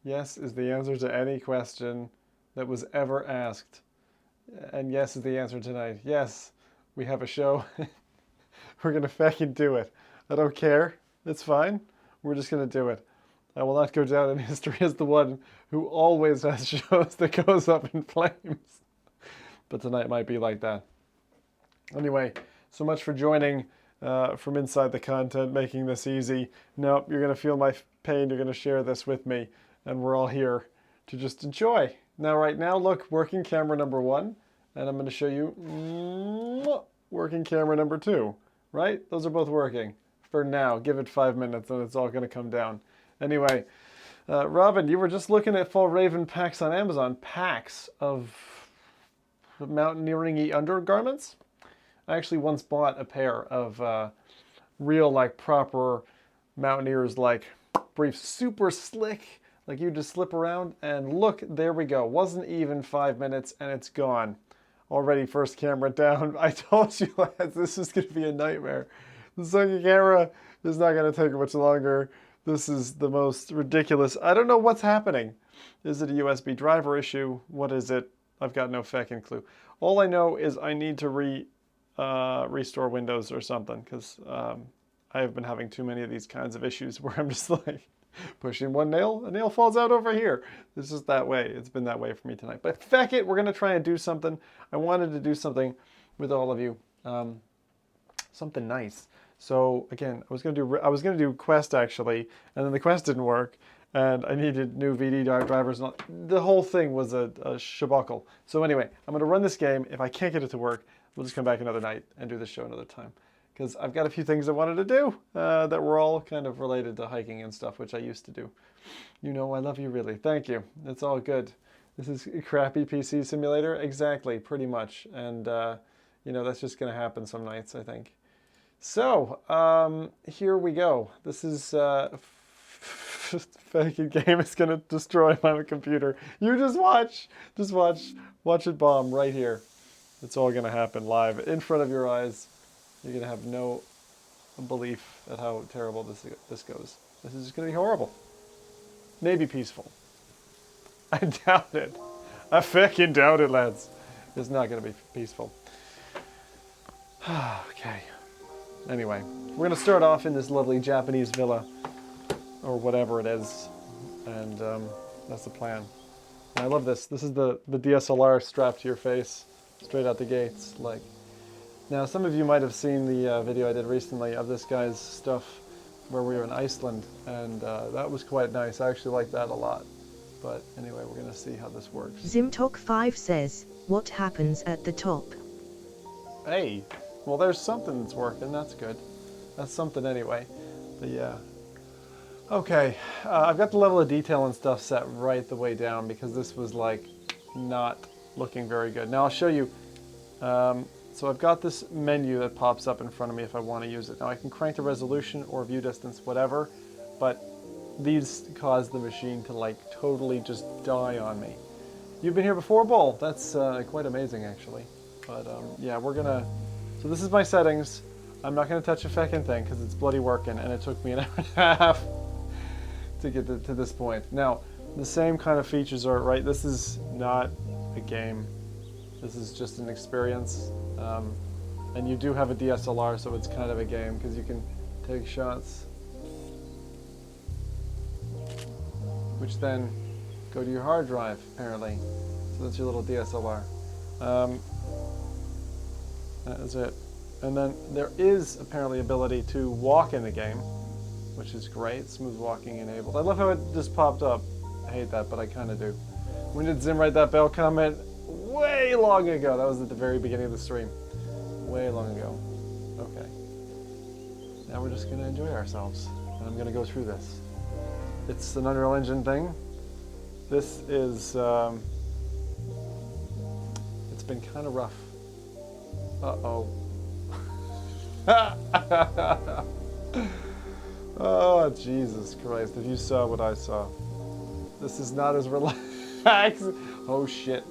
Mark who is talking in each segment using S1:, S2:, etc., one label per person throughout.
S1: Yes is the answer to any question that was ever asked. And yes is the answer tonight. Yes, we have a show. We're going to fucking do it. I don't care. It's fine. We're just going to do it. I will not go down in history as the one who always has shows that goes up in flames. But tonight might be like that. Anyway, so much for joining from inside the content, making this easy. No, you're going to feel my pain. You're going to share this with me. And we're all here to just enjoy. Now, right now, look, working camera number 1. And I'm going to show you working camera number 2. Right? Those are both working. For now, give it 5 minutes and it's all going to come down. Anyway, Robin, you were just looking at Fall Raven packs on Amazon. Packs of mountaineering-y undergarments? I actually once bought a pair of real, like, proper mountaineers, like, briefs. Super slick. Like, you just slip around and look, there we go. Wasn't even 5 minutes and it's gone. Already first camera down. I told you, lads, this is going to be a nightmare. The second camera is not going to take much longer. This is the most ridiculous. I don't know what's happening. Is it a USB driver issue? What is it? I've got no fucking clue. All I know is I need to restore Windows or something, because I have been having too many of these kinds of issues where I'm just like pushing one nail, a nail falls out over here. It's just that way. It's been that way for me tonight. But feck it, we're going to try and do something. I wanted to do something with all of you. Something nice. So again, I was going to do Quest actually, and then the Quest didn't work, and I needed new VD drivers. And the whole thing was a shabuckle. So anyway, I'm going to run this game. If I can't get it to work, we'll just come back another night and do the show another time. Because I've got a few things I wanted to do that were all kind of related to hiking and stuff, which I used to do. You know, I love you really. Thank you. It's all good. This is a crappy PC simulator. Exactly, pretty much. And, you know, that's just going to happen some nights, I think. So, here we go. This is, fucking game is going to destroy my computer. You just watch. Just watch. Watch it bomb right here. It's all going to happen live in front of your eyes. You're going to have no belief at how terrible this goes. This is just going to be horrible. Maybe peaceful. I doubt it. I fucking doubt it, lads. It's not going to be peaceful. Okay. Anyway, we're going to start off in this lovely Japanese villa, or whatever it is, and that's the plan. And I love this. This is the DSLR strapped to your face, straight out the gates. Like, now, some of you might have seen the video I did recently of this guy's stuff where we were in Iceland, and that was quite nice. I actually like that a lot. But anyway, we're going to see how this works.
S2: Zimtok5 says, what happens at the top?
S1: Hey, well, there's something that's working. That's good. That's something anyway. But yeah. Okay, I've got the level of detail and stuff set right the way down because this was like not looking very good. Now I'll show you. So I've got this menu that pops up in front of me if I want to use it. Now I can crank the resolution or view distance, whatever, but these cause the machine to like totally just die on me. You've been here before, Bull? That's quite amazing actually. But yeah, we're gonna, so this is my settings. I'm not gonna touch a feckin' thing because it's bloody working and it took me an hour and a half to get to this point. Now, the same kind of features are, right, this is not a game. This is just an experience. And you do have a DSLR, so it's kind of a game because you can take shots, which then go to your hard drive, apparently. So that's your little DSLR. That is it. And then there is apparently ability to walk in the game, which is great. Smooth walking enabled. I love how it just popped up. I hate that, but I kind of do. When did Zim write that bell comment? Way long ago. That was at the very beginning of the stream. Way long ago. Okay. Now we're just going to enjoy ourselves. And I'm going to go through this. It's an Unreal Engine thing. This is... it's been kind of rough. Uh-oh. Oh, Jesus Christ. If you saw what I saw. This is not as relaxed. Oh, shit.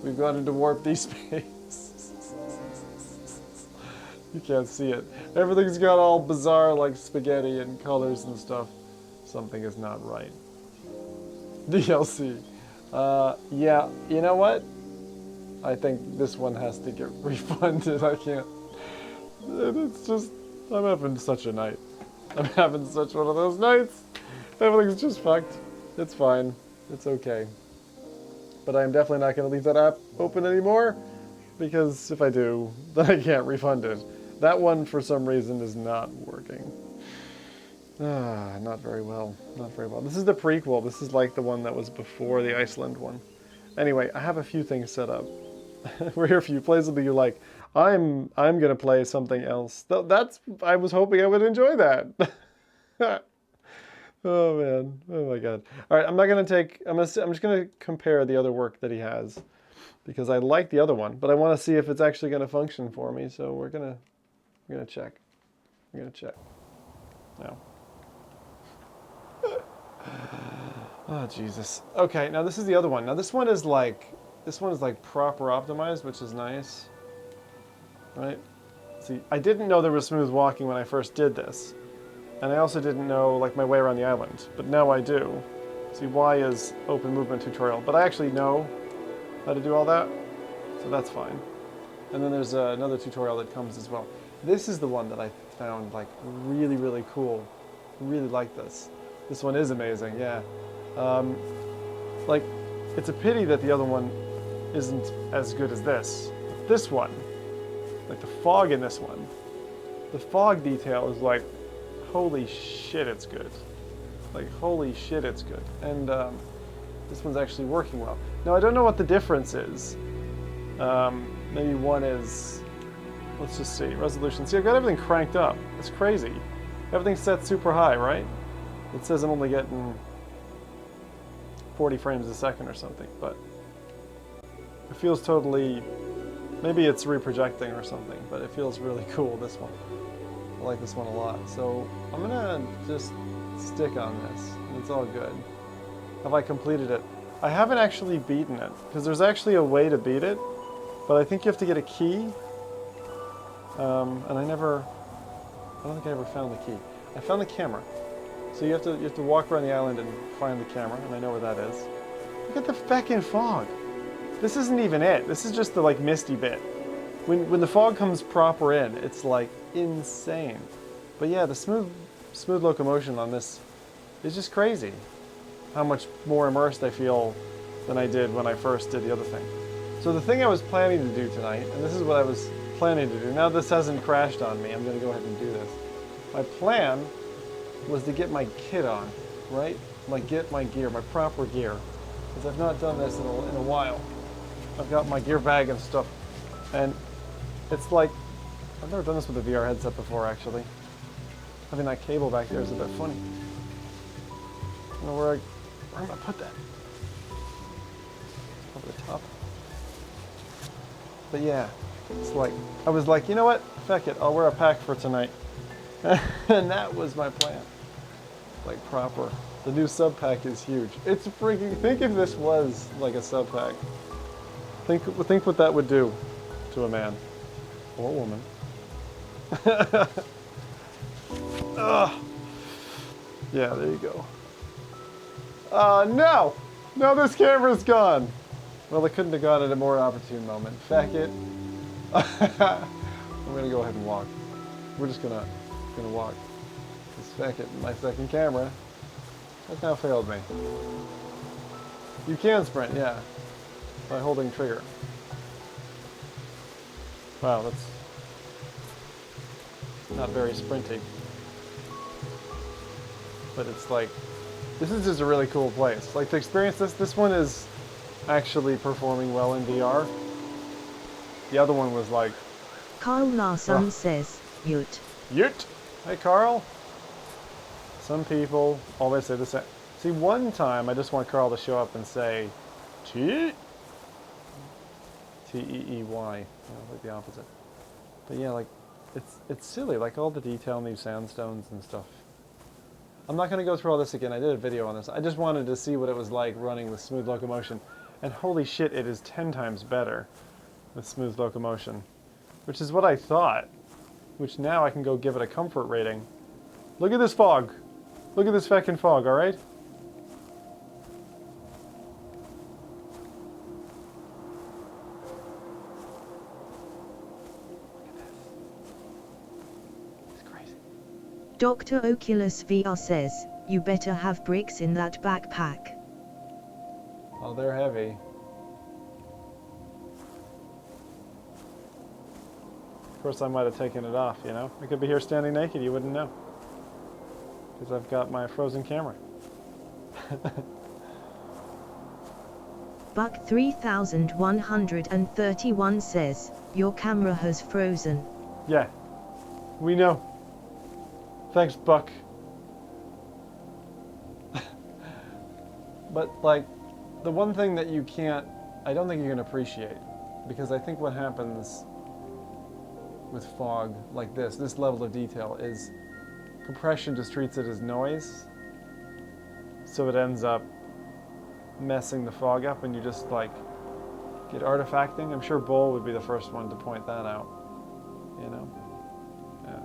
S1: We've gone into warp D space. You can't see it. Everything's got all bizarre, like spaghetti and colors and stuff. Something is not right. DLC. Yeah, you know what? I think this one has to get refunded. I can't. It's just, I'm having such a night. I'm having such one of those nights. Everything's just fucked. It's fine. It's okay. But I'm definitely not going to leave that app open anymore, because if I do, then I can't refund it. That one, for some reason, is not working. Not very well. Not very well. This is the prequel. This is like the one that was before the Iceland one. Anyway, I have a few things set up. We're here for you. Play something you like. I'm gonna play something else. I was hoping I would enjoy that. Oh man. Oh my god. All right. I'm just gonna compare the other work that he has, because I like the other one, but I want to see if it's actually gonna function for me. So we're gonna check. We're gonna check. Now. Oh Jesus. Okay. Now this is the other one. Now this one is like proper optimized, which is nice. Right? See, I didn't know there was smooth walking when I first did this. And I also didn't know like my way around the island, but now I do. See, Y is open movement tutorial, but I actually know how to do all that, so that's fine. And then there's another tutorial that comes as well. This is the one that I found like really, really cool. Really like this. This one is amazing, yeah. Like, it's a pity that the other one isn't as good as this. This one, like the fog in this one, the fog detail is like, holy shit, it's good. Like, holy shit, it's good. And this one's actually working well. Now, I don't know what the difference is. Maybe one is, let's just see, resolution. See, I've got everything cranked up. It's crazy. Everything's set super high, right? It says I'm only getting 40 frames a second or something, but it feels totally, maybe it's reprojecting or something, but it feels really cool, this one. I like this one a lot. So I'm gonna just stick on this, and it's all good. Have I completed it? I haven't actually beaten it, because there's actually a way to beat it, but I think you have to get a key, and I don't think I ever found the key. I found the camera. So you have to walk around the island and find the camera, and I know where that is. Look at the feckin' fog. This isn't even it. This is just the like misty bit. When the fog comes proper in, it's like insane. But yeah, the smooth locomotion on this is just crazy. How much more immersed I feel than I did when I first did the other thing. So the thing I was planning to do tonight, and this is what I was planning to do. Now this hasn't crashed on me. I'm going to go ahead and do this. My plan was to get my kit on, right? Get my gear, my proper gear. Because I've not done this in a while. I've got my gear bag and stuff. And it's like, I've never done this with a VR headset before, actually. Having that cable back there is a bit funny. I don't know where I'm gonna put that. Over the top. But yeah, it's like, I was like, you know what? Feck it, I'll wear a pack for tonight. And that was my plan. Like proper. The new sub pack is huge. It's freaking, think if this was like a sub pack. Think what that would do to a man. Or a woman. Yeah, there you go. No! No, this camera's gone! Well, I couldn't have gone at a more opportune moment. Feck it. I'm gonna go ahead and walk. We're just gonna walk. Because feck it, my second camera has now failed me. You can sprint, yeah. By holding trigger. Wow, that's not very sprinty. But it's like, this is just a really cool place. Like to experience this one is actually performing well in VR. The other one was like...
S2: Carl Larsson says, Ute.
S1: Ute! Hey Carl! Some people always say the same. See, one time I just want Carl to show up and say, T? T-E-E-Y. Like the opposite. But yeah, like, it's silly, like all the detail in these sandstones and stuff. I'm not going to go through all this again. I did a video on this. I just wanted to see what it was like running with smooth locomotion. And holy shit, it is 10 times better with smooth locomotion. Which is what I thought. Which now I can go give it a comfort rating. Look at this fog. Look at this feckin' fog, alright?
S2: Dr. Oculus VR says, you better have bricks in that backpack.
S1: Oh, they're heavy. Of course, I might have taken it off, you know? I could be here standing naked, you wouldn't know. Because I've got my frozen camera.
S2: Buck 3131 says, your camera has frozen.
S1: Yeah, we know. Thanks, Buck. But, like, the one thing that you can't, I don't think you can appreciate, because I think what happens with fog like this level of detail, is compression just treats it as noise, so it ends up messing the fog up and you just like get artifacting. I'm sure Bull would be the first one to point that out, you know? Yeah.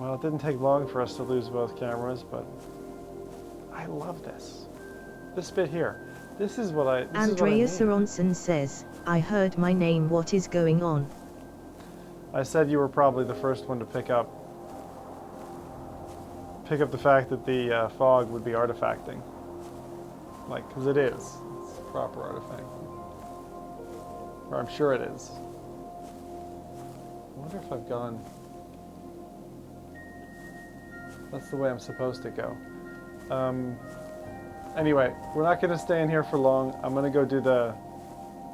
S1: Well, it didn't take long for us to lose both cameras, but I love this. This bit here. This is what I
S2: Andreas
S1: mean.
S2: Aronson says, I heard my name, what is going on?
S1: I said you were probably the first one to pick up the fact that the fog would be artifacting. Like, because it is. It's proper artifacting. Or I'm sure it is. I wonder if I've gone... That's the way I'm supposed to go. Anyway, we're not going to stay in here for long. I'm going to go do the...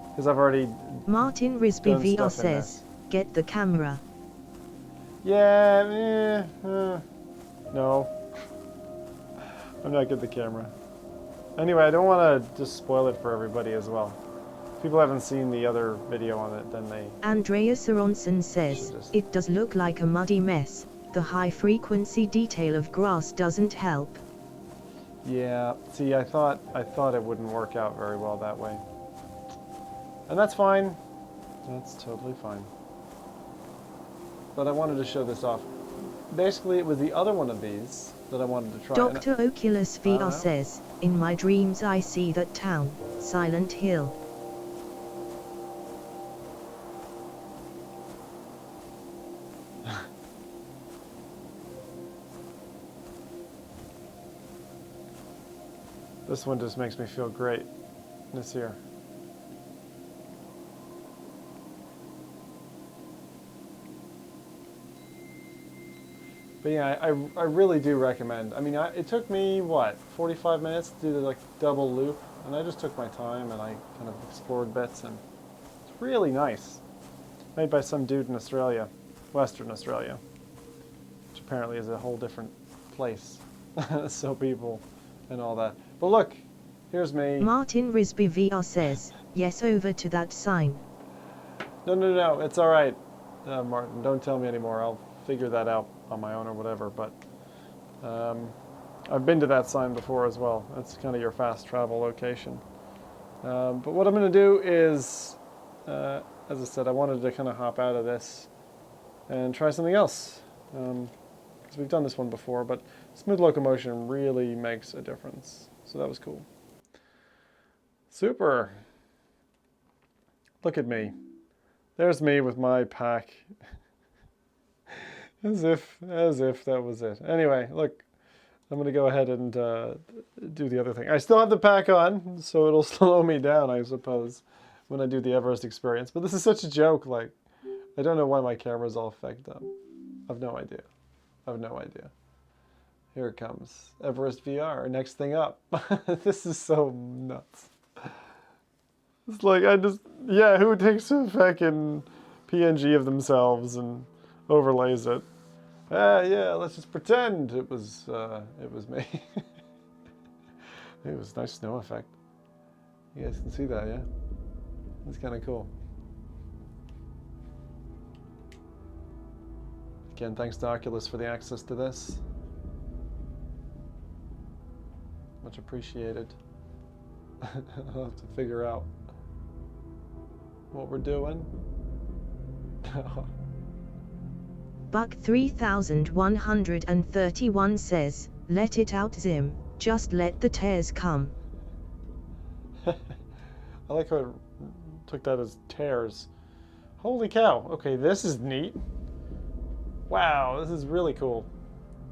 S1: Because I've already...
S2: Martin Risby VR says, get the camera.
S1: Yeah, no. I'm not good at the camera. Anyway, I don't want to just spoil it for everybody as well. If people haven't seen the other video on it, then they...
S2: Andreas Aronson says, it does look like a muddy mess. The high frequency detail of grass doesn't help.
S1: Yeah, see, I thought it wouldn't work out very well that way. And that's fine. That's totally fine. But I wanted to show this off. Basically, it was the other one of these that I wanted to try.
S2: Dr. Oculus VR says, in my dreams I see that town, Silent Hill.
S1: This one just makes me feel great. This here. But yeah, I really do recommend. I mean, it took me, what, 45 minutes to do the like double loop, and I just took my time and I kind of explored bits, and it's really nice. Made by some dude in Australia, Western Australia, which apparently is a whole different place. So people and all that. But look, here's me.
S2: Martin Risby VR says, yes, over to that sign.
S1: No, it's all right, Martin. Don't tell me anymore. I'll figure that out on my own or whatever. But I've been to that sign before as well. That's kind of your fast travel location. But what I'm going to do is, as I said, I wanted to kind of hop out of this and try something else. Because we've done this one before, but smooth locomotion really makes a difference. So that was cool. Super. Look at me. There's me with my pack. As if that was it. Anyway, look, I'm going to go ahead and do the other thing. I still have the pack on, so it'll slow me down, I suppose, when I do the Everest experience. But this is such a joke, like, I don't know why my camera's all fucked up. I've no idea. Here it comes. Everest VR, next thing up. This is so nuts. It's like, who takes a fucking PNG of themselves and overlays it? Yeah, let's just pretend it was me. It was a nice snow effect. You guys can see that, yeah? It's kind of cool. Again, thanks to Oculus for the access to this. Much appreciated. I'll have to figure out what we're doing.
S2: Buck 3131 says, let it out, Zim, just let the tears come.
S1: I like how it took that as tears. Holy cow. Okay, this is neat. Wow, this is really cool.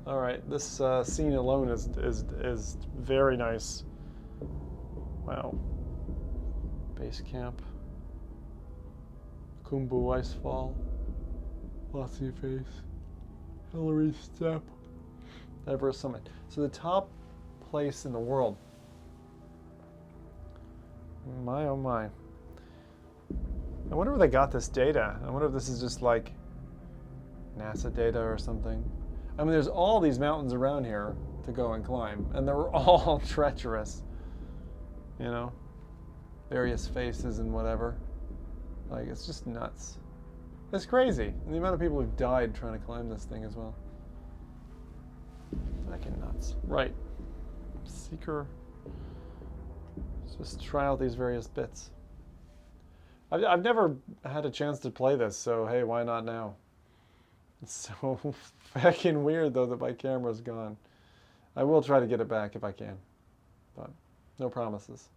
S1: All right, this scene alone is very nice. Wow. Base camp. Kumbu Icefall. Lossy Face. Hillary Step. Everest Summit. So the top place in the world. My oh my. I wonder where they got this data. I wonder if this is just like NASA data or something. I mean, there's all these mountains around here to go and climb, and they're all treacherous. You know? Various faces and whatever. Like, it's just nuts. It's crazy. And the amount of people who've died trying to climb this thing as well. Fucking nuts. Right. Seeker. Let's just try out these various bits. I've never had a chance to play this, so hey, why not now? It's so fucking weird, though, that my camera's gone. I will try to get it back if I can, but no promises.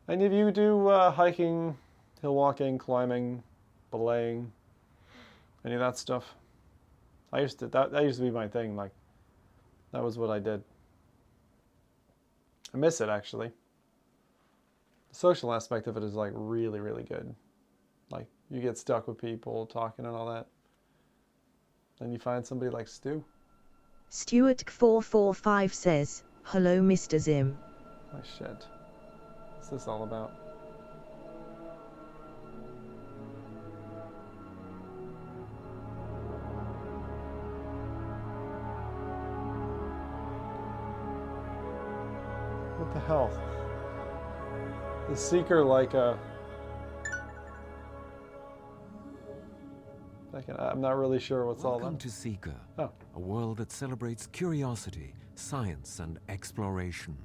S1: Any of you do hiking, hill walking, climbing, belaying, any of that stuff? That used to be my thing. Like, that was what I did. I miss it, actually. The social aspect of it is like really, really good. Like, you get stuck with people talking and all that. Then you find somebody like Stu.
S2: Stuart445 says, "Hello, Mr. Zim."
S1: Oh shit. What's this all about? What the hell? The Seeker like a... I'm not really sure what's all that.
S3: Welcome to Seeker, a world that celebrates curiosity, science, and exploration.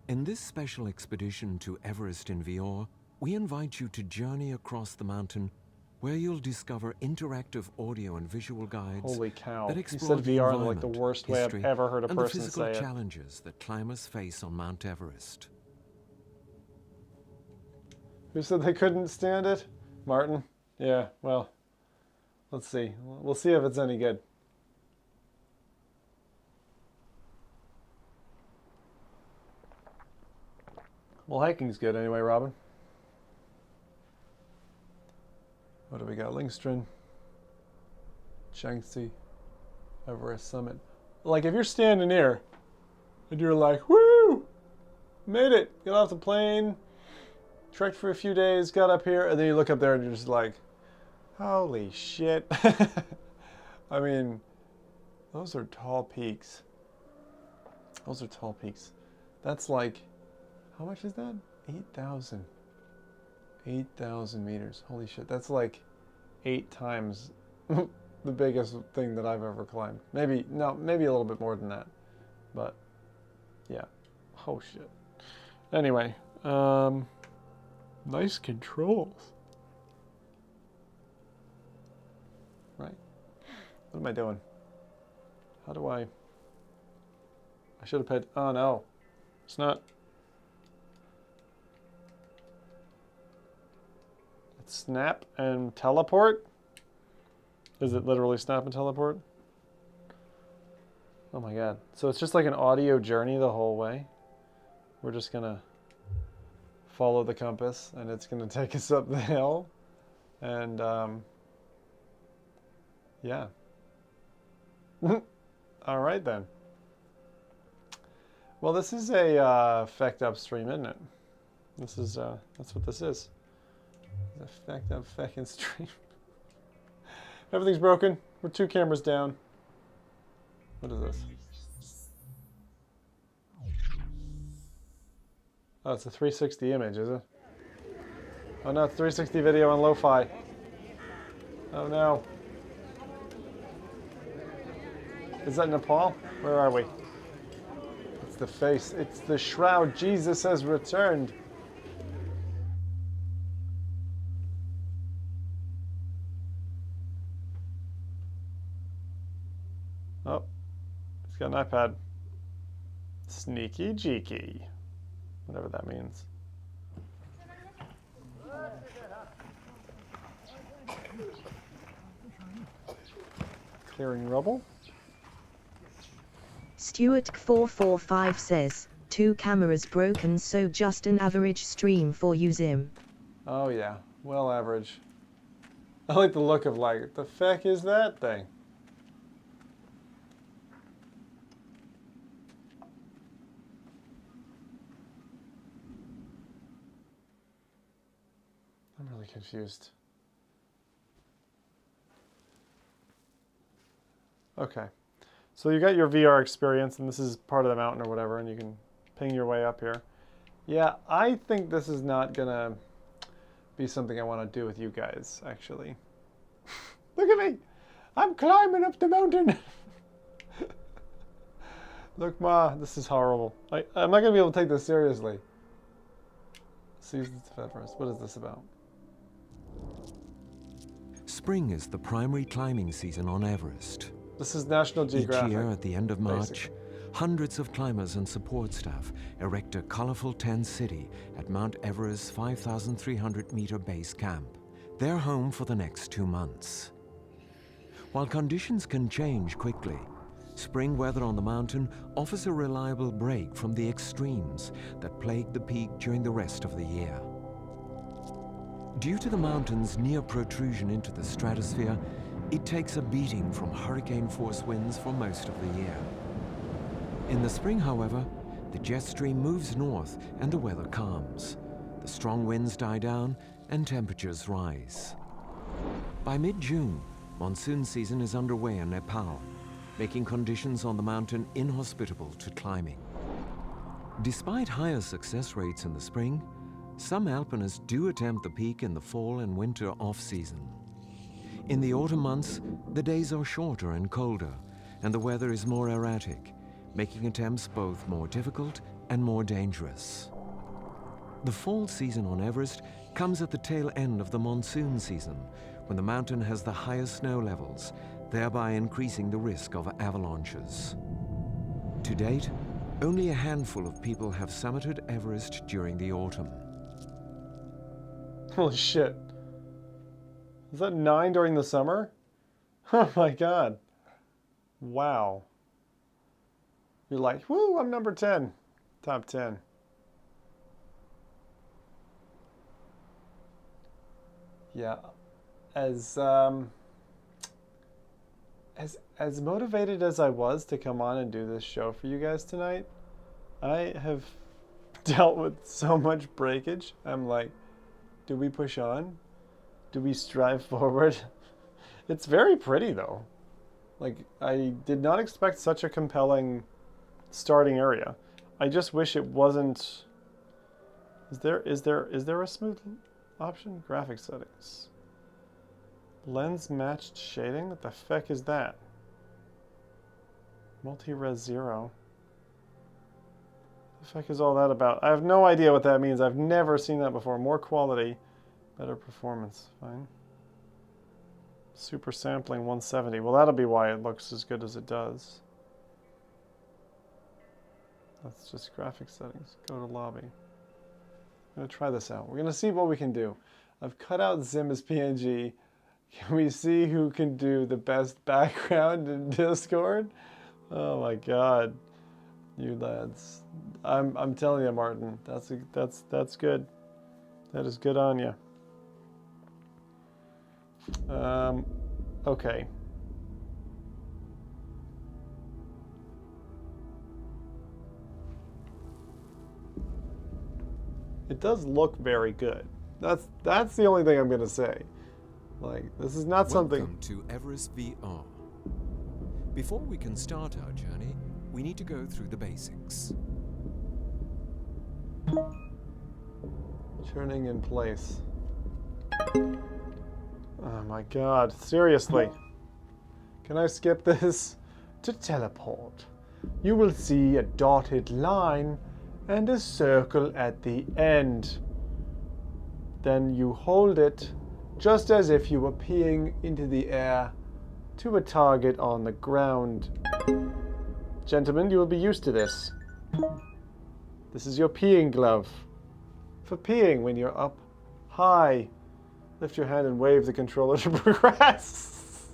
S3: In this special expedition to Everest in VR, we invite you to journey across the mountain where you'll discover interactive audio and visual guides.
S1: Holy cow.
S3: That
S1: You
S3: explore
S1: said
S3: the
S1: VR in like the
S3: environment,
S1: worst way I've
S3: history,
S1: ever heard a
S3: and the
S1: person
S3: physical
S1: say it.
S3: challenges that climbers face on Mount Everest.
S1: Who said they couldn't stand it? Martin? Yeah, well, let's see. We'll see if it's any good. Well, hiking's good anyway, Robin. What do we got? Lingstren, Shaanxi, Everest Summit. Like, if you're standing here and you're like, woo, made it, got off the plane, trekked for a few days, got up here, and then you look up there and you're just like, holy shit. I mean, those are tall peaks. Those are tall peaks. That's like, how much is that? 8,000. 8,000 meters. Holy shit. That's like 8 times the biggest thing that I've ever climbed. Maybe a little bit more than that. But, yeah. Oh shit. Anyway, nice controls. Right. What am I doing? How do I should have paid, oh no. It's not. It's snap and teleport? Is it literally snap and teleport? Oh my god. So it's just like an audio journey the whole way. We're just gonna follow the compass and it's gonna take us up the hill. And yeah. All right then. Well, this is a effect upstream, isn't it? This is that's what this is. Effect up fucking stream. Everything's broken. We're 2 cameras down. What is this? Oh, it's a 360 image, is it? Oh no, it's 360 video on lo-fi. Oh no. Is that Nepal? Where are we? It's the face. It's the shroud. Jesus has returned. Oh, he's got an iPad. Sneaky jeeky. Whatever that means. Clearing rubble.
S2: Stuart445 says, 2 cameras broken, so just an average stream for you, Zim.
S1: Oh yeah, well average. I like the look of like, the feck is that thing? I'm really confused. Okay. So you got your VR experience, and this is part of the mountain or whatever, and you can ping your way up here. Yeah, I think this is not gonna be something I want to do with you guys, actually. Look at me! I'm climbing up the mountain! Look, Ma, this is horrible. I'm not gonna be able to take this seriously. Seasons of Everest. What is this about?
S3: Spring is the primary climbing season on Everest.
S1: This is National Geographic.
S3: Each year at the end of March,
S1: basically.
S3: hundreds of climbers and support staff erect a colorful tent city at Mount Everest's 5,300-meter base camp. They're home for the next 2 months. While conditions can change quickly, spring weather on the mountain offers a reliable break from the extremes that plague the peak during the rest of the year. Due to the mountain's near protrusion into the stratosphere, it takes a beating from hurricane-force winds for most of the year. In the spring, however, the jet stream moves north and the weather calms. The strong winds die down and temperatures rise. By mid-June, monsoon season is underway in Nepal, making conditions on the mountain inhospitable to climbing. Despite higher success rates in the spring, some alpinists do attempt the peak in the fall and winter off-season. In the autumn months, the days are shorter and colder, and the weather is more erratic, making attempts both more difficult and more dangerous. The fall season on Everest comes at the tail end of the monsoon season, when the mountain has the highest snow levels, thereby increasing the risk of avalanches. To date, only a handful of people have summited Everest during the autumn.
S1: Holy shit. Is that 9 during the summer? Oh my god. Wow. You're like, woo, I'm number 10. Top 10. Yeah. As motivated as I was to come on and do this show for you guys tonight, I have dealt with so much breakage. I'm like, do we push on? Do we strive forward? It's very pretty though. Like, I did not expect such a compelling starting area. I just wish it wasn't. Is there a smooth option? Graphic settings. Lens matched shading? What the feck is that? Multi-res 0. What the feck is all that about? I have no idea what that means. I've never seen that before. More quality, better performance. Fine. Super sampling 170. Well, that'll be why it looks as good as it does. That's just graphic settings. Go to lobby. I'm going to try this out. We're going to see what we can do. I've cut out Zim as PNG. Can we see who can do the best background in Discord? Oh my god. You lads. I'm telling you, Martin, that's good. That is good on you. Okay. It does look very good. That's the only thing I'm gonna say. Like, this is not something.
S3: Welcome to Everest VR. Before we can start our journey, we need to go through the basics.
S1: Turning in place. Oh my god, seriously. Can I skip this? To teleport, you will see a dotted line and a circle at the end. Then you hold it just as if you were peeing into the air to a target on the ground. Gentlemen, you will be used to this. This is your peeing glove. For peeing when you're up high. Lift your hand and wave the controller to progress.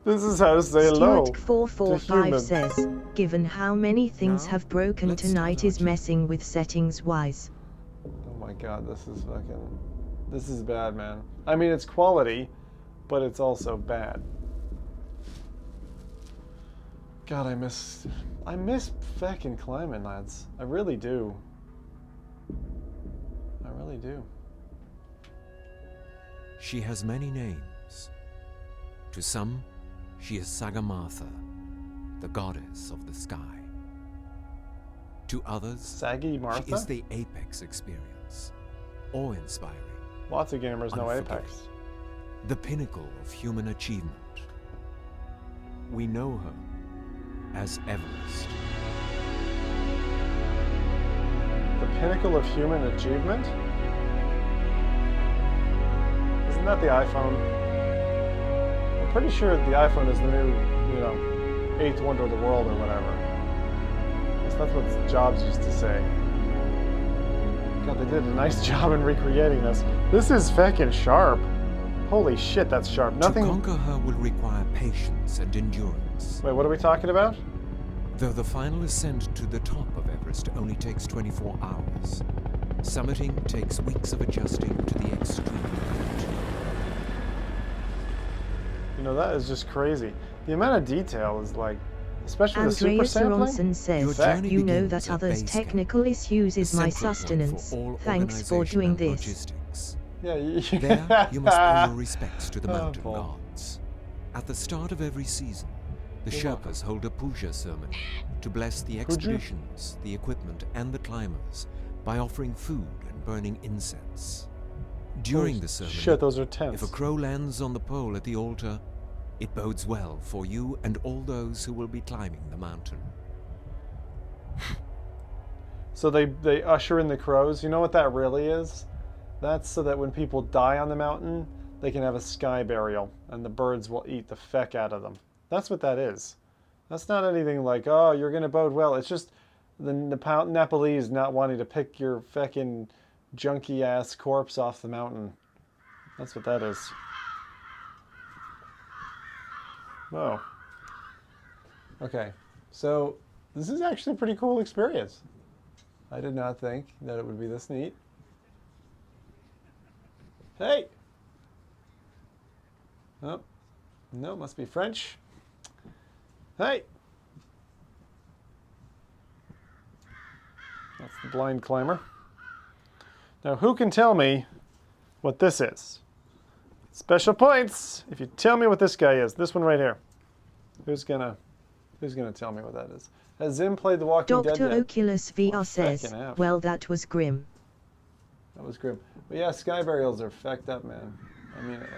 S1: This is how to say hello to
S2: Stuart445
S1: humans.
S2: says, given how many things
S3: Now,
S2: have broken
S3: let's
S2: tonight
S3: start
S2: is
S3: our
S2: messing with settings wise.
S1: Oh my god, this is bad, man. I mean, it's quality, but it's also bad. God, I miss fucking climbing, lads. I really do. I really do.
S3: She has many names. To some, she is Sagamartha, the goddess of the sky. To others,
S1: Saggy Martha?
S3: she is the apex experience, awe-inspiring,
S1: Lots of gamers know
S3: unforgetting,
S1: Apex.
S3: the pinnacle of human achievement. We know her as Everest.
S1: The pinnacle of human achievement? Isn't that the iPhone? I'm pretty sure the iPhone is the new, you know, eighth wonder of the world or whatever. At least that's what Jobs used to say. God, they did a nice job in recreating this. This is feckin' sharp. Holy shit, that's sharp. Nothing.
S3: To conquer her will require patience and endurance.
S1: Wait, what are we talking about?
S3: Though the final ascent to the top of Everest only takes 24 hours, summiting takes weeks of adjusting to the extreme altitude.
S1: You know, that is just crazy. The amount of detail is like, especially the super
S2: Andreas
S1: sampling.
S2: Aronson says,
S3: Your journey
S2: you know
S3: begins
S2: that
S3: at
S2: others'
S3: base camp,
S2: technical issues is
S3: the
S2: my
S3: central point
S2: sustenance.
S3: for all
S2: Thanks for
S3: organization
S2: doing
S3: and
S2: this.
S3: logistics.
S1: Yeah,
S3: There, you must pay your respects to the
S1: Oh,
S3: mountain
S1: Paul.
S3: gods. At the start of every season, the
S1: You're
S3: Sherpas hold a puja ceremony to bless the expeditions, the equipment, and the climbers by offering food and burning incense. During the ceremony,
S1: Shit, those are tense.
S3: if a crow lands on the pole at the altar, it bodes well for you and all those who will be climbing the mountain.
S1: So they usher in the crows. You know what that really is? That's so that when people die on the mountain, they can have a sky burial, and the birds will eat the feck out of them. That's what that is. That's not anything like, oh, you're going to bode well. It's just the Nepalese not wanting to pick your feckin' junky-ass corpse off the mountain. That's what that is. Whoa. Okay, so this is actually a pretty cool experience. I did not think that it would be this neat. Hey! Oh, no, must be French. Hey! That's the blind climber. Now, who can tell me what this is? Special points if you tell me what this guy is. This one right here. Who's gonna tell me what that is? Has Zim played The Walking Dead
S2: Dr.
S1: yet?
S2: Oculus VR
S1: Oh,
S2: says,
S1: feckin' F.
S2: well, that was grim.
S1: That was grim. But yeah, sky burials are fecked up, man. I mean, like,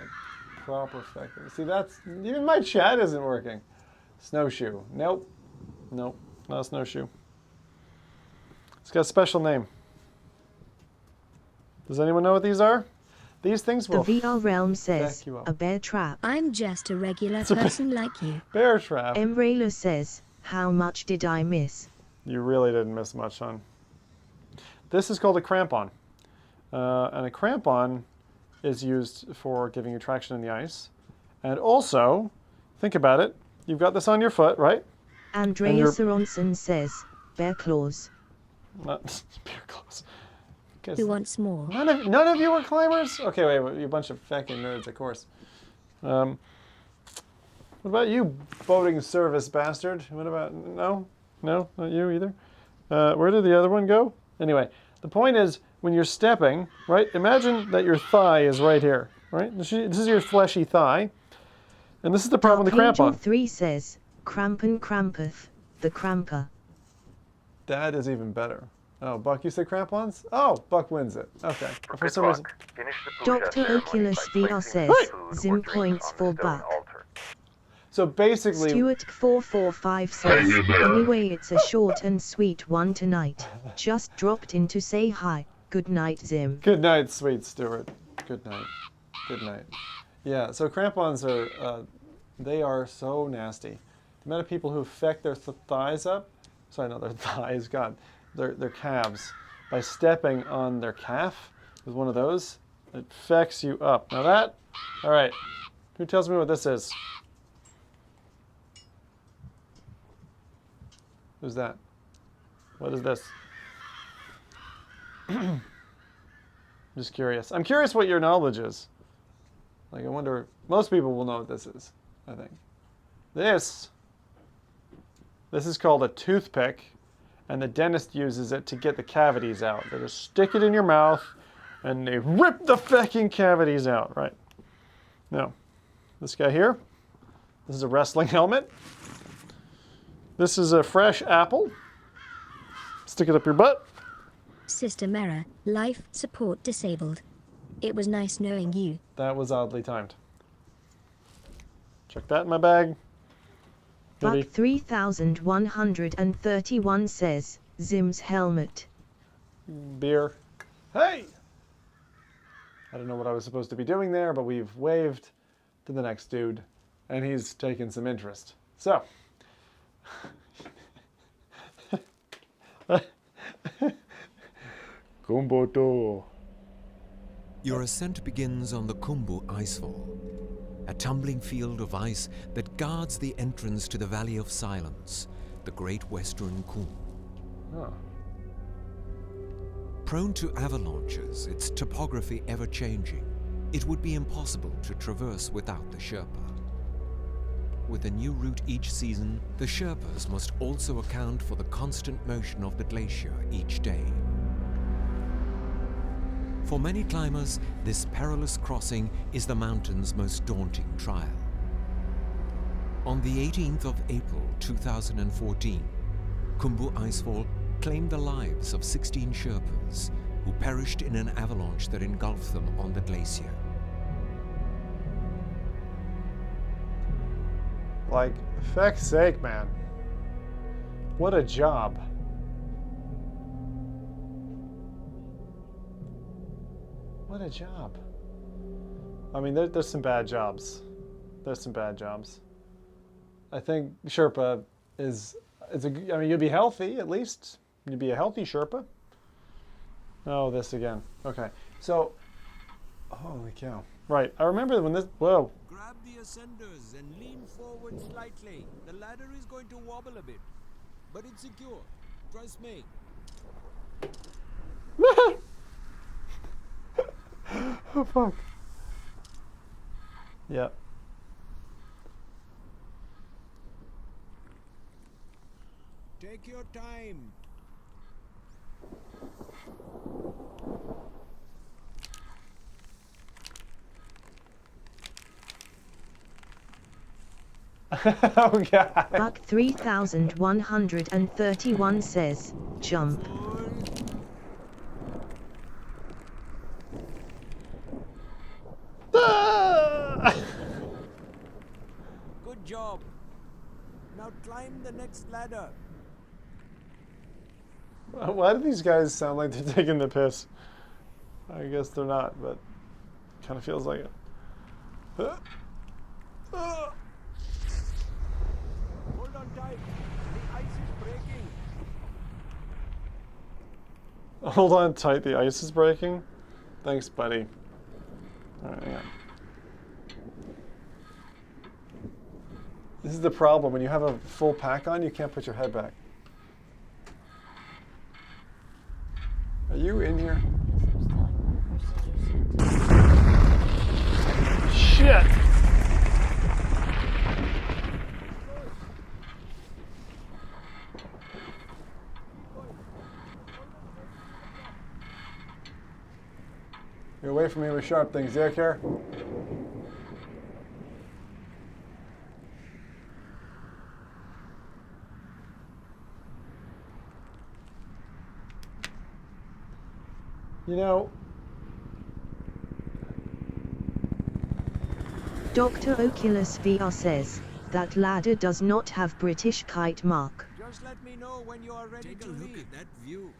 S1: proper fecked up. See, that's... Even my chat isn't working. Snowshoe. Nope. Nope. Not a snowshoe. It's got a special name. Does anyone know what these are? These things
S2: The
S1: will
S2: VR realm says,
S1: feck you up.
S2: a bear trap.
S4: I'm just a regular person like you.
S1: Bear trap.
S2: Emrayla says, how much did I miss?
S1: You really didn't miss much, hon. This is called a crampon. And a crampon is used for giving you traction in the ice. And also, think about it, you've got this on your foot, right?
S2: Andreas Aronson says, bear claws.
S1: Not bear claws. Guess
S4: Who wants more?
S1: none of you are climbers? Okay, wait, you bunch of fucking nerds, of course. What about you, boating service bastard? What about, no, not you either. Where did the other one go? Anyway, the point is, when you're stepping, right, imagine that your thigh is right here, right? This is your fleshy thigh. And this is the problem with the
S2: Angel
S1: crampon.
S2: 3 says, crampen crampeth, the cramper.
S1: That is even better. Oh, Buck, you said crampons? Oh, Buck wins it. Okay. For some reason.
S2: Dr. Oculus VR says, Zim points for Buck.
S1: So basically,
S2: Stuart445 says, anyway, it's a short and sweet one tonight. Just dropped in to say hi. Good night, Zim.
S1: good night, sweet Stuart. Good night. Good night. Yeah, so crampons are, they are so nasty. The amount of people who feck their thighs up, sorry, not their thighs, God, their calves, by stepping on their calf with one of those, it fecks you up. Now that, all right, who tells me what this is? Who's that? What is this? Just curious. I'm curious what your knowledge is. Like, I wonder, most people will know what this is, I think. This is called a toothpick, and the dentist uses it to get the cavities out. They just stick it in your mouth, and they rip the fucking cavities out, right? Now, this guy here, this is a wrestling helmet. This is a fresh apple. Stick it up your butt.
S4: Sister Mera, life support disabled. It was nice knowing you.
S1: That was oddly timed. Check that in my bag. Goodie.
S2: Buck 3131 says, Zim's helmet.
S1: Beer. Hey! I don't know what I was supposed to be doing there, but we've waved to the next dude, and he's taken some interest. So. Kumboto.
S3: Your ascent begins on the Khumbu Icefall, a tumbling field of ice that guards the entrance to the Valley of Silence, the Great Western Khum.
S1: Oh.
S3: Prone to avalanches, its topography ever-changing, it would be impossible to traverse without the Sherpa. With a new route each season, the Sherpas must also account for the constant motion of the glacier each day. For many climbers, this perilous crossing is the mountain's most daunting trial. On the 18th of April 2014, Khumbu Icefall claimed the lives of 16 Sherpas who perished in an avalanche that engulfed them on the glacier.
S1: Like, feck's sake, man. What a job. What a job. I mean, there's some bad jobs. There's some bad jobs. I think Sherpa is, I mean, you'll be healthy at least. You'd be a healthy Sherpa. Oh, this again. Okay. So, holy cow. Right. I remember when this, whoa.
S5: Grab the ascenders and lean forward slightly. The ladder is going to wobble a bit, but it's secure. Trust me.
S1: Oh, fuck. Yep.
S5: Take your time.
S1: Oh, God.
S2: Buck 3131 says, jump.
S5: Good job. Now climb the next ladder.
S1: Why do these guys sound like they're taking the piss? I guess they're not, but kind of feels like it.
S5: Hold on tight. The ice is breaking.
S1: Hold on tight, the ice is breaking. Thanks, buddy. All right, hang on. This is the problem. When you have a full pack on, you can't put your head back. Are you in here? Shit! You're away from me with sharp things. Do you care? You know,
S2: Dr. Oculus VR says, that ladder does not have British kite mark.
S5: Just let me know when you are ready to leave. Take a look at that view.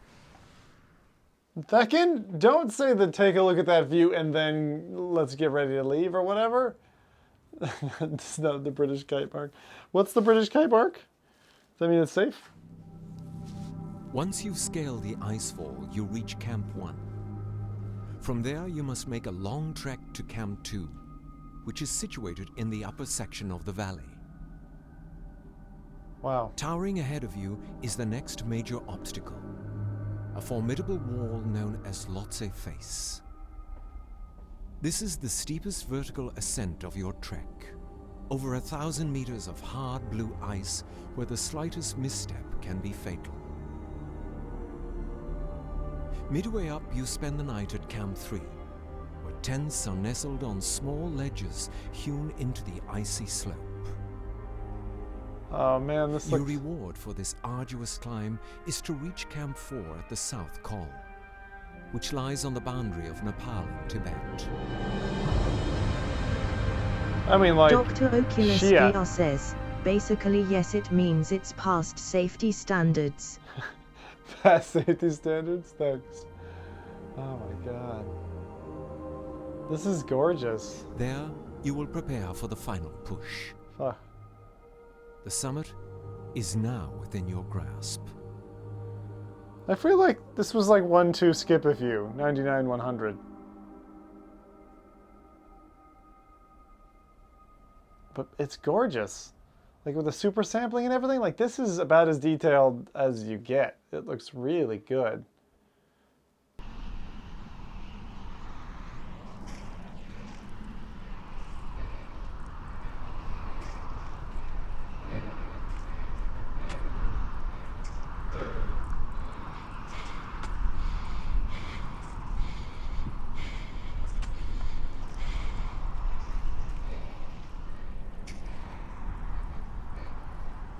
S1: Theckin, don't say that take a look at that view and then let's get ready to leave or whatever. It's not the British kite mark. What's the British kite mark? Does that mean it's safe?
S3: Once you scale the icefall, you reach Camp 1. From there, you must make a long trek to Camp 2, which is situated in the upper section of the valley.
S1: Wow.
S3: Towering ahead of you is the next major obstacle, a formidable wall known as Lhotse Face. This is the steepest vertical ascent of your trek. Over 1,000 meters of hard blue ice where the slightest misstep can be fatal. Midway up, you spend the night at Camp 3, where tents are nestled on small ledges hewn into the icy slope.
S1: Oh man, this
S3: Your
S1: looks...
S3: reward for this arduous climb is to reach Camp 4 at the South Col, which lies on the boundary of Nepal and Tibet.
S1: I mean, like,
S2: Dr. Oculus
S1: shit.
S2: VR says, basically yes, it means it's past safety standards.
S1: Past safety standards? Thanks. Oh my god. This is gorgeous.
S3: There, you will prepare for the final push.
S1: Fuck.
S3: The summit is now within your grasp.
S1: I feel like this was like 1-2 skip a few. 99, 100. But it's gorgeous. Like with the super sampling and everything, like this is about as detailed as you get. It looks really good.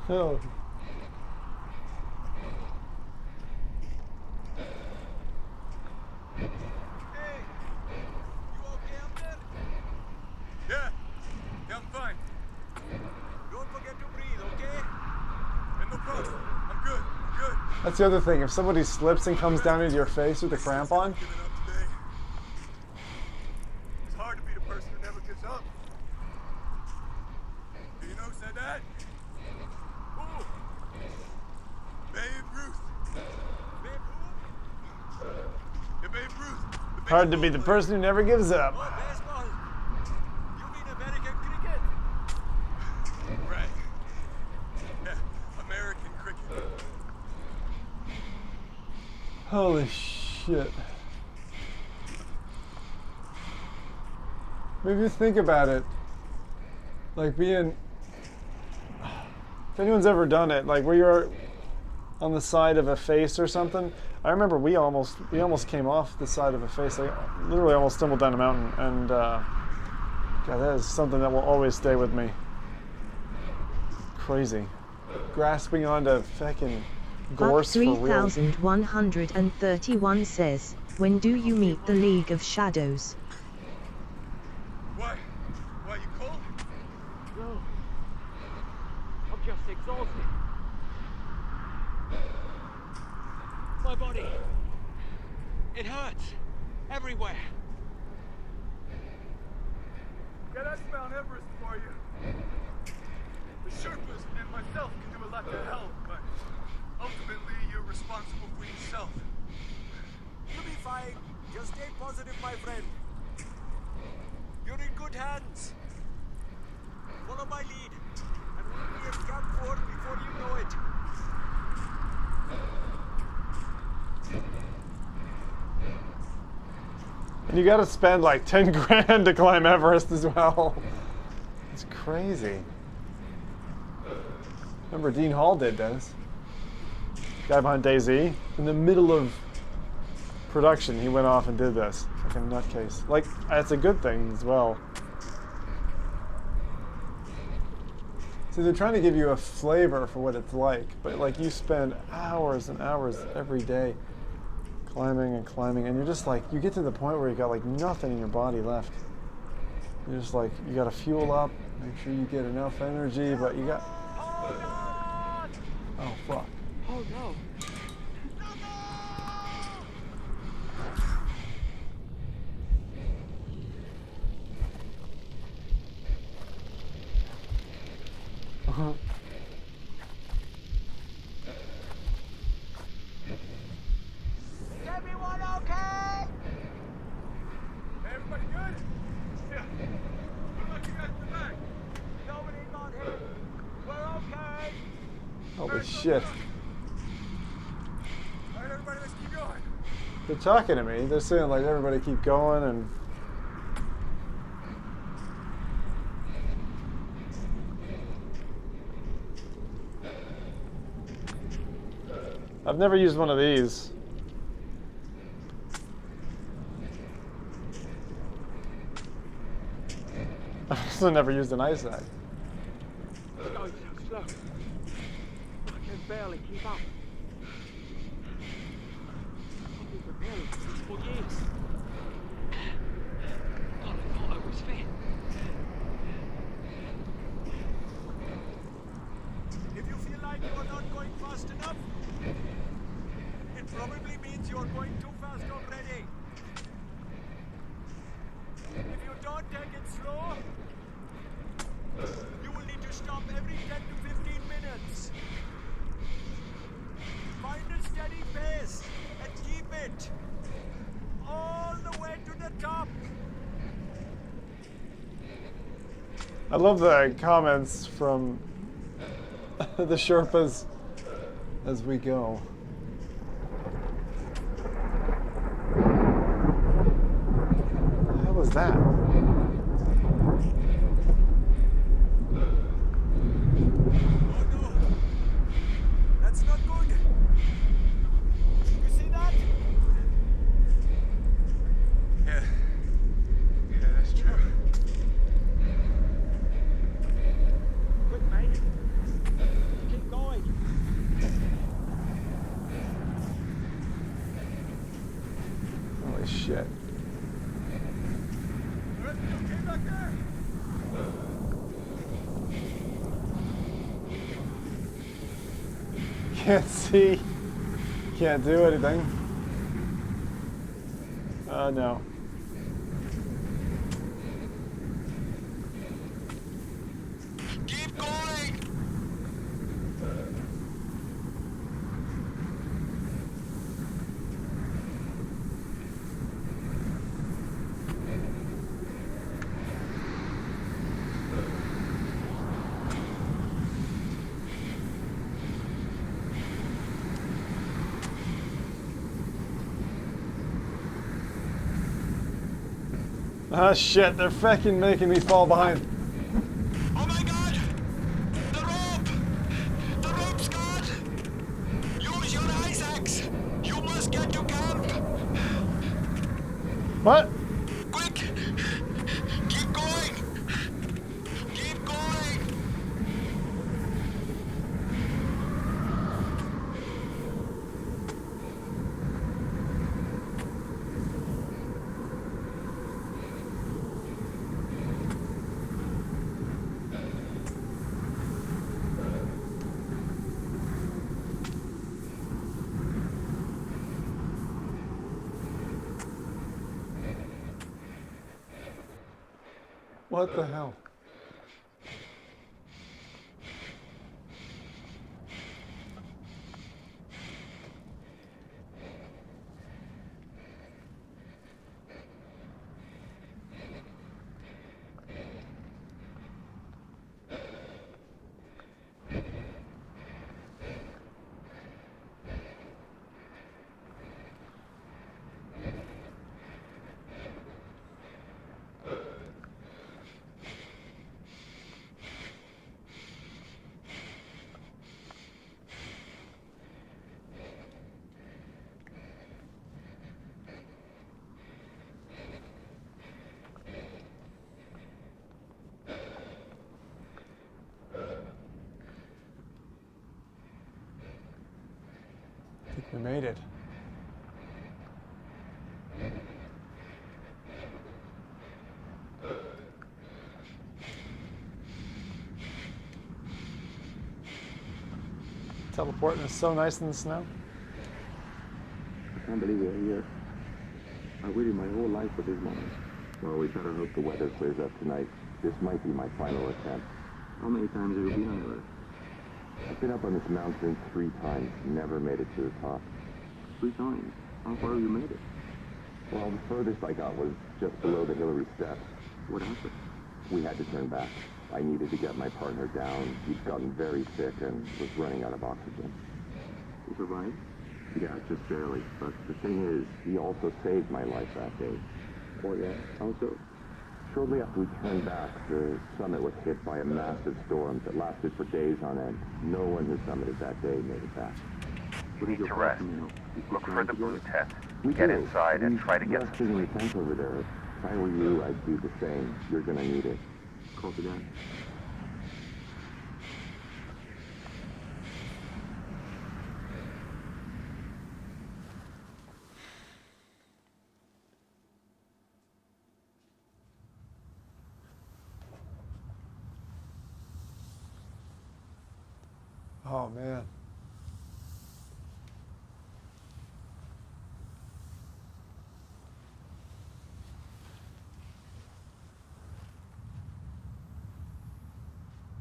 S1: Oh.
S5: Hey, you okay up there? Yeah, I'm fine. Don't forget to breathe, okay? And no problem. I'm good.
S1: That's the other thing. If somebody slips and comes down into your face with a cramp on,
S5: Giving up today. It's hard to be the person who never gives up. Do you know who said that? Who? Babe Ruth. Babe who? Yeah, Babe Ruth.
S1: hard to be the person who never gives up.
S5: Oh, baseball. You mean American cricket? Right. Yeah, American cricket.
S1: Holy shit. Maybe you think about it. Like being... If anyone's ever done it, like where you're on the side of a face or something. I remember we almost came off the side of a face. Like literally almost stumbled down a mountain. And God, that is something that will always stay with me. Crazy. Grasping onto fucking
S2: Buck
S1: gorse for real.
S2: 3131 says, when do you meet the League of Shadows?
S5: Why? Why, you cold?
S6: No. I'm just exhausted. My body. It hurts. Everywhere.
S5: Yeah, that's Mount Everest for you. The Sherpas and myself can do a lot to help, but ultimately you're responsible for yourself. You'll be fine. Just stay positive, my friend. You're in good hands. Follow my lead, and we'll be at Camp 4 before you know it.
S1: And you gotta spend like 10 grand to climb Everest as well. It's crazy. Remember Dean Hall did this. Guy behind DayZ. In the middle of production, he went off and did this. Like a nutcase. Like, that's a good thing as well. See, they're trying to give you a flavor for what it's like, but like you spend hours and hours every day climbing and climbing, and you're just like, you get to the point where you got like nothing in your body left. You're just like, you gotta fuel up, make sure you get enough energy, but you got... Oh, fuck.
S6: Oh no.
S5: Is everyone okay? Everybody good? Yeah. What about you guys in the back? Nobody got hit. We're okay.
S1: shit.
S5: Alright, everybody, let's keep going.
S1: They're talking to me. They're saying like everybody keep going and. I've never used one of these. I've also never used an ice axe.
S6: It's going so slow. I can barely keep up. I've been preparing for this for years. God, I thought I was fit.
S5: If you feel like you are not going fast enough, it probably means you are going too fast already. If you don't take it slow, you will need to stop every 10 to 15 minutes. Find a steady pace and keep it all the way to the top.
S1: I love the comments from the Sherpas as we go. What the hell is that?
S5: Oh no, that's not good. You see that? Yeah, that's true.
S6: Quick, mate. Keep going.
S1: Holy shit.
S5: Everything okay back there?
S1: Can't see. Can't do anything. Oh no.
S5: Keep going!
S1: Ah shit, they're fucking making me fall behind.
S5: Oh my god! The rope! The rope's gone! Use your ice axe! You must get to camp!
S1: What?
S5: Quick! Keep going! Keep going!
S1: What the hell? I think we made it. Teleporting is so nice in the snow.
S7: I can't believe we're here. I waited my whole life for this moment. Well, we better hope the weather clears up tonight. This might be my final attempt. How many times have you been on Earth? I've been up on this mountain 3 times, never made it to the top. 3 times? How far have you made it? Well, the furthest I got was just below the Hillary steps. What happened? We had to turn back. I needed to get my partner down. He'd gotten very sick and was running out of oxygen. He survived? Yeah, just barely. But the thing is, he also saved my life that day. Oh yeah? How so? Shortly after we turned back, the summit was hit by a massive storm that lasted for days on end. No one who summited that day made it back.
S8: You need to rest. Look for the blue tent.
S7: We
S8: Get
S7: do.
S8: inside and try to get some
S7: resting in
S8: sleep.
S7: the tent over there. If I were you, I'd do the same. You're gonna need it. Copy that.
S1: Oh man.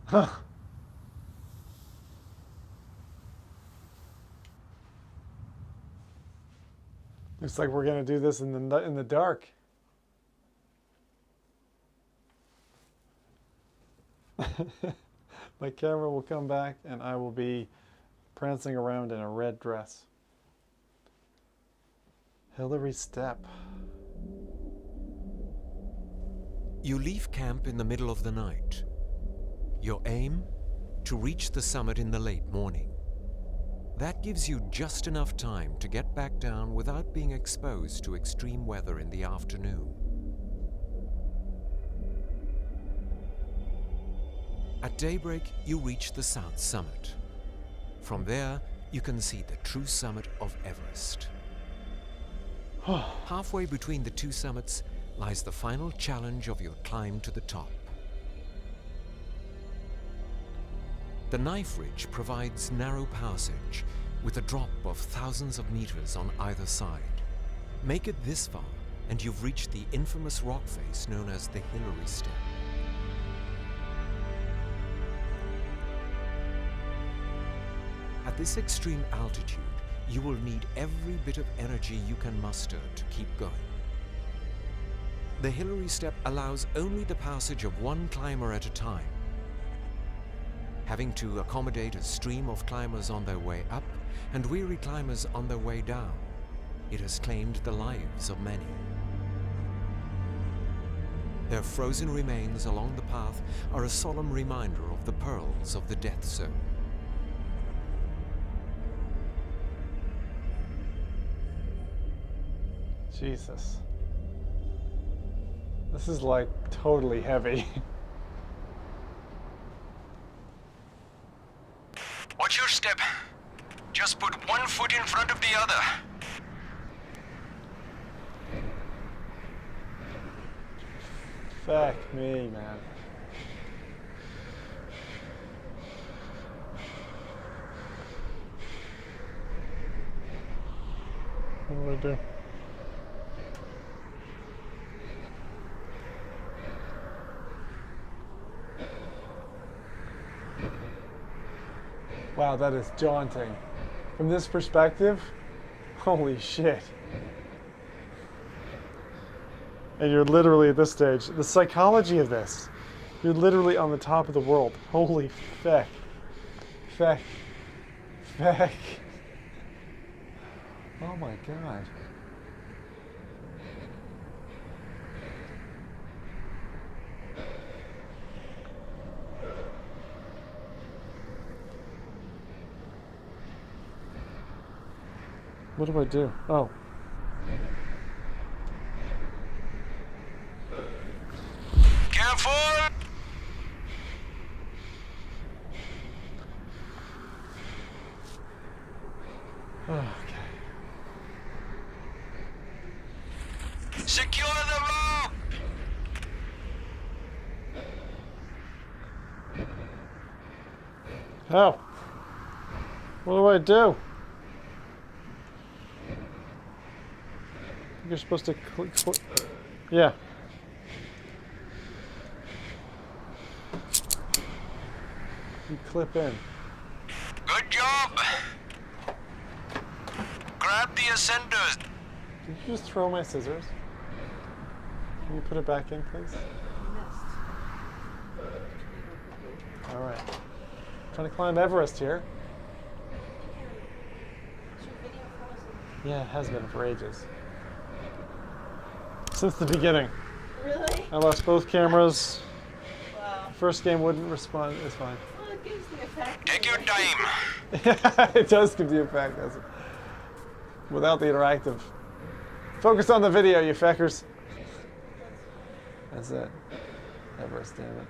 S1: Huh. Looks like we're gonna do this in the dark. My camera will come back and I will be prancing around in a red dress. Hillary Step.
S3: You leave camp in the middle of the night. Your aim? To reach the summit in the late morning. That gives you just enough time to get back down without being exposed to extreme weather in the afternoon. At daybreak, you reach the South Summit. From there, you can see the true summit of Everest. Halfway between the two summits lies the final challenge of your climb to the top. The knife ridge provides narrow passage with a drop of thousands of meters on either side. Make it this far and you've reached the infamous rock face known as the Hillary Step. At this extreme altitude, you will need every bit of energy you can muster to keep going. The Hillary Step allows only the passage of one climber at a time. Having to accommodate a stream of climbers on their way up and weary climbers on their way down, it has claimed the lives of many. Their frozen remains along the path are a solemn reminder of the perils of the death zone.
S1: Jesus. This is like totally heavy.
S9: Watch your step. Just put one foot in front of the other.
S1: Fuck me, man. What do I do? Wow, that is daunting. From this perspective, holy shit. And you're literally at this stage. The psychology of this. You're literally on the top of the world. Holy feck. Feck. Feck. Oh my god. What do I do? Oh.
S9: Careful!
S1: Okay.
S9: Secure the rope!
S1: How? What do I do? You're supposed to click. Yeah. You clip in.
S9: Good job! Grab the ascenders.
S1: Did you just throw my scissors? Can you put it back in, please? All right. Trying to climb Everest here. Yeah, it has been for ages. Since the beginning.
S10: Really?
S1: I lost both cameras.
S10: Wow.
S1: First game wouldn't respond. It's fine.
S10: Well, it gives the effect.
S9: Take your time.
S1: It does give the effect, doesn't it? Without the interactive. Focus on the video, you feckers. That's it. Everest, damn it.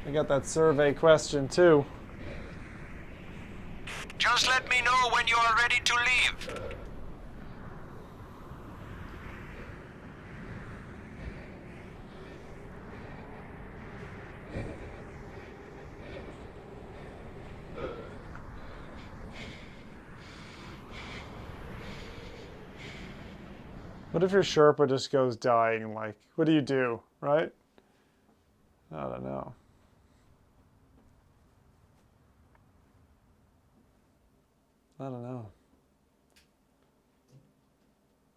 S1: I got that survey question too.
S9: Just let me know when you are ready to leave.
S1: What if your Sherpa just goes dying? Like, what do you do, right? I don't know. I don't know.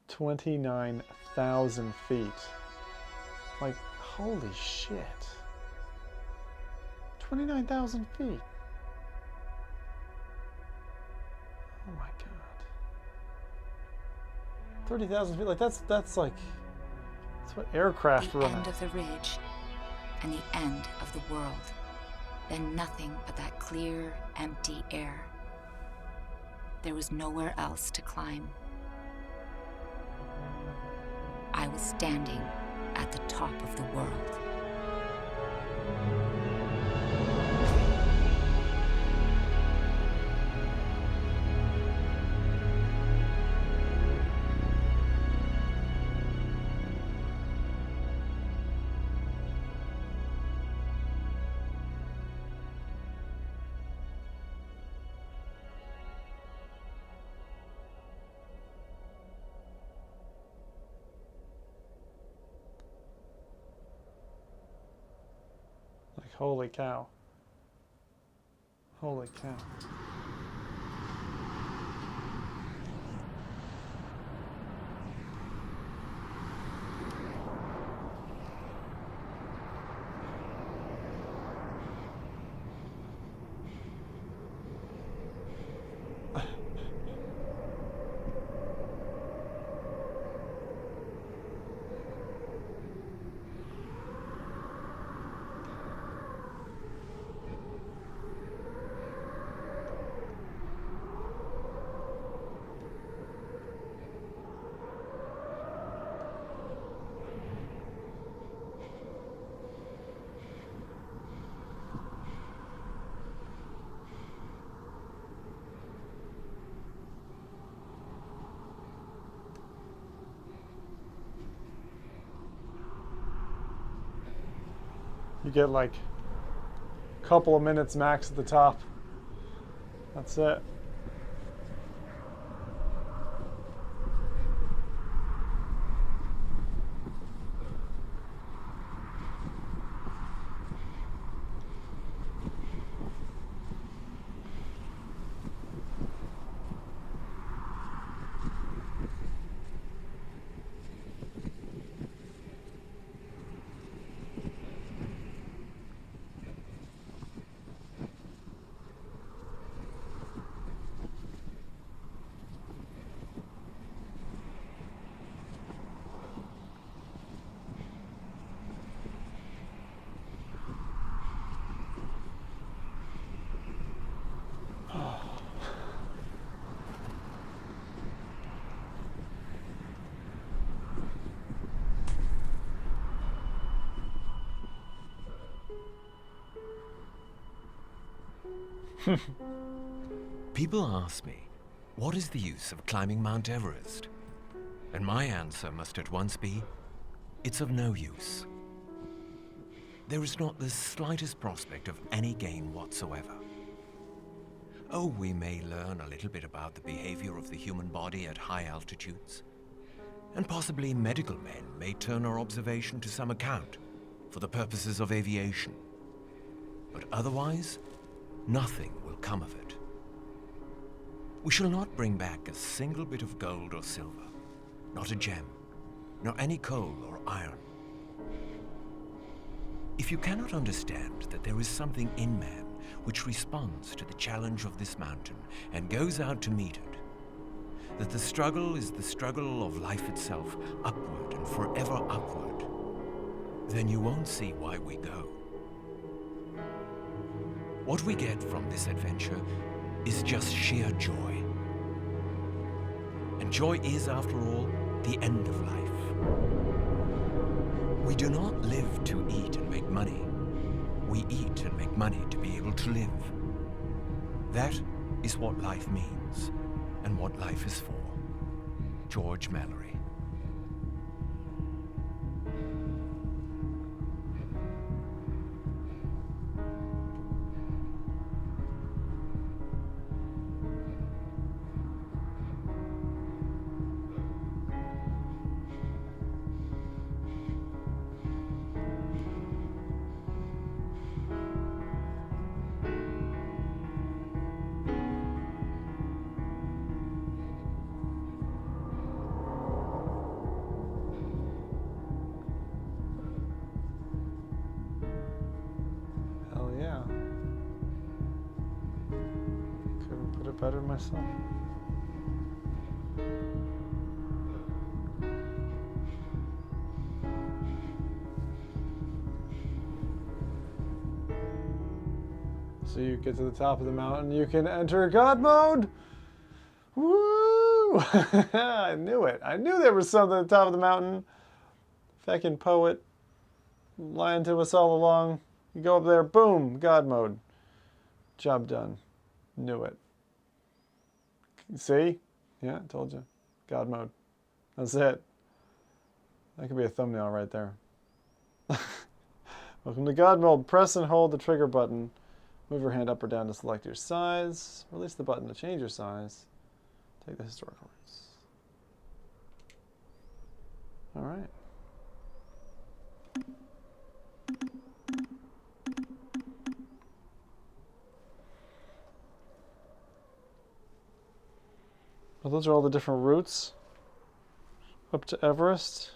S1: 29,000 feet. Like, holy shit. 29,000 feet. Oh my god. 30,000 feet. Like, that's like, that's what aircraft run
S11: The end
S1: at.
S11: of the ridge and the end of the world. Then nothing but that clear, empty air. There was nowhere else to climb. I was standing at the top of the world.
S1: Like, holy cow. Holy cow. You get like a couple of minutes max at the top. That's it.
S3: People ask me, what is the use of climbing Mount Everest? And my answer must at once be, it's of no use. There is not the slightest prospect of any gain whatsoever. Oh, we may learn a little bit about the behavior of the human body at high altitudes. and possibly medical men may turn our observation to some account for the purposes of aviation. But otherwise, nothing will come of it. We shall not bring back a single bit of gold or silver, not a gem, nor any coal or iron. If you cannot understand that there is something in man which responds to the challenge of this mountain and goes out to meet it, that the struggle is the struggle of life itself, upward and forever upward, then you won't see why we go. What we get from this adventure is just sheer joy. And joy is, after all, the end of life. We do not live to eat and make money. We eat and make money to be able to live. That is what life means, and what life is for. George Mallory.
S1: Hell yeah. Couldn't put it better myself. So you get to the top of the mountain, you can enter God mode! Woo! I knew it. I knew there was something at the top of the mountain. Feckin' poet lying to us all along. You go up there, boom, God mode. Job done. Knew it. See? Yeah, I told you. God mode. That's it. That could be a thumbnail right there. Welcome to God mode. Press and hold the trigger button. Move your hand up or down to select your size. Release the button to change your size. Take the historical routes. All right. Well, those are all the different routes up to Everest.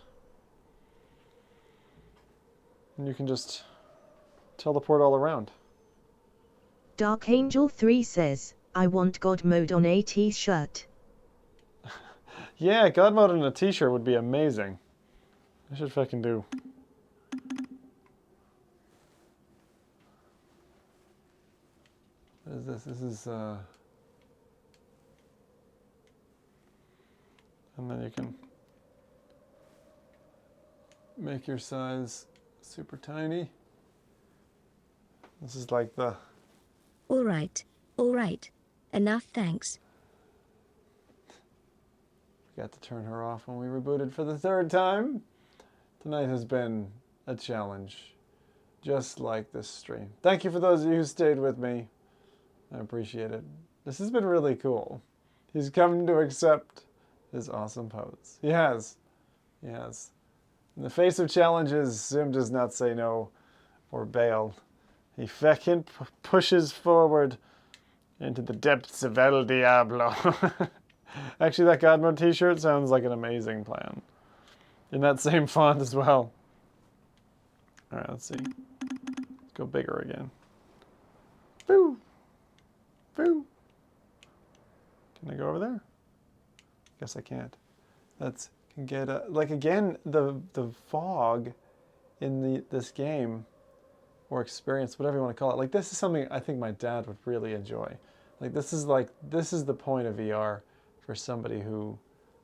S1: And you can just teleport all around.
S2: Dark Angel 3 says, I want God mode on a t-shirt.
S1: Yeah, God mode on a t-shirt would be amazing. I should fucking do. What is this? This is, and then you can make your size super tiny. This is like the...
S4: All right. Enough thanks.
S1: Forgot to turn her off when we rebooted for the third time. Tonight has been a challenge, just like this stream. Thank you for those of you who stayed with me. I appreciate it. This has been really cool. He's come to accept his awesome pose. He has. He has. In the face of challenges, Sim does not say no or bail. He feckin' pushes forward into the depths of El Diablo. Actually, that God mode t-shirt sounds like an amazing plan. In that same font as well. Alright, let's see. Let's go bigger again. Boo! Boo! Can I go over there? Guess I can't. That's can get like again the fog in this game or experience, whatever you want to call it. Like this is something I think my dad would really enjoy. This is the point of VR for somebody who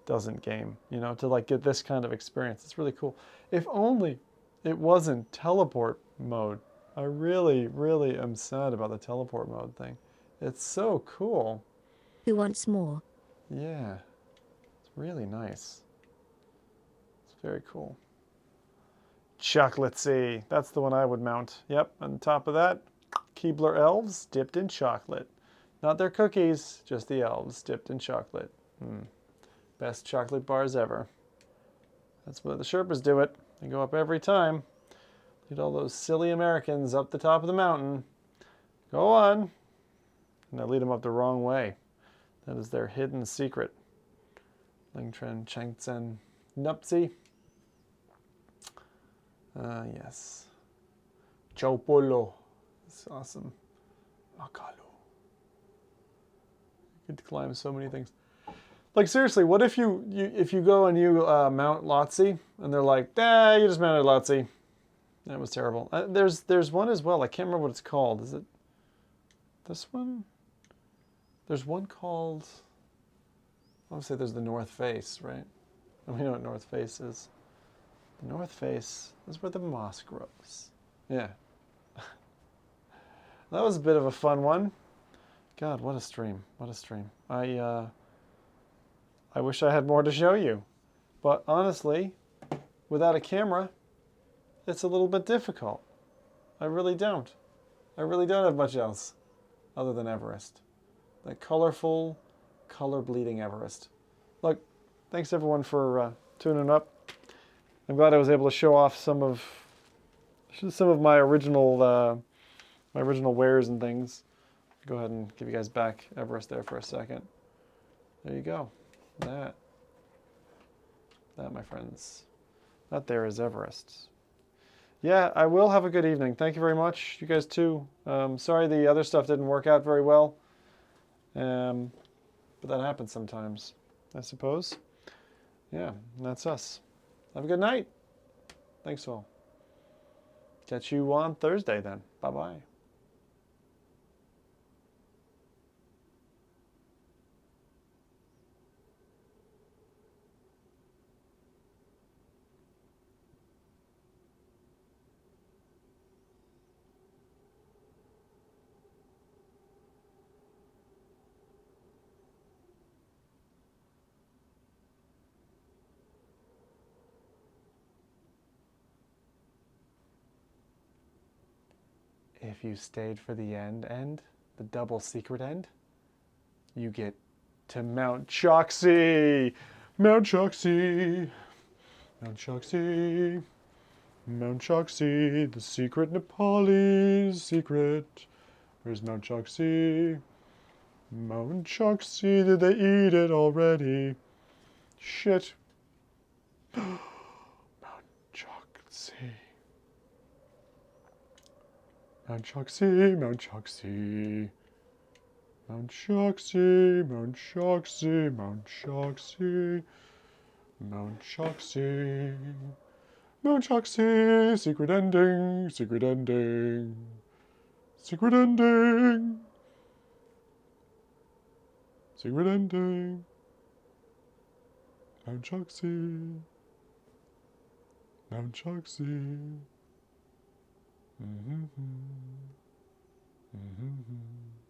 S1: doesn't game, you know, to like get this kind of experience. It's really cool. If only it wasn't teleport mode. I really, really am sad about the teleport mode thing. It's so cool.
S4: Who wants more?
S1: Yeah. It's really nice. It's very cool. Chocolatey. That's the one I would mount. Yep, on top of that, Keebler elves dipped in chocolate. Not their cookies, just the elves dipped in chocolate. Best chocolate bars ever. That's what the Sherpas do it. They go up every time. Lead all those silly Americans up the top of the mountain. Go on. And they lead them up the wrong way. That is their hidden secret. Lingtren, Chengtsen, Nupsi. Yes. Chopolo. It's awesome. Makalo. You could climb so many things. Like seriously, what if you go and you mount Lhotse and they're like, you just mounted Lhotse. That was terrible. There's one as well. I can't remember what it's called. Is it this one? There's one called, I want to say there's the North Face, right? And we know what North Face is. The North Face is where the moss grows. Yeah. That was a bit of a fun one. God, what a stream. What a stream. I wish I had more to show you. But honestly, without a camera, it's a little bit difficult. I really don't. I really don't have much else other than Everest. That colorful, color-bleeding Everest. Look, thanks everyone for tuning up. I'm glad I was able to show off some of my original wares and things. Go ahead and give you guys back Everest there for a second. There you go. That, my friends. That there is Everest. Yeah, I will have a good evening. Thank you very much. You guys too. Sorry the other stuff didn't work out very well. But that happens sometimes, I suppose. Yeah, that's us. Have a good night. Thanks all. Catch you on Thursday then. Bye-bye. If you stayed for the end, the double secret end, you get to Mount Choksi. Mount Choksi. Mount Choksi. Mount Choksi, the secret Nepalese secret. Where's Mount Choksi? Mount Choksi, did they eat it already? Shit. Mount Choksi. Mount Choksi, Mount Choksi. Mount Choksi, Mount Choksi, Mount Choksi. Mount Choksi. Mount Choksi, secret ending, secret ending. Secret ending. Secret ending. Mount Choksi. Mount Choksi. Mm-hmm. Mm-hmm.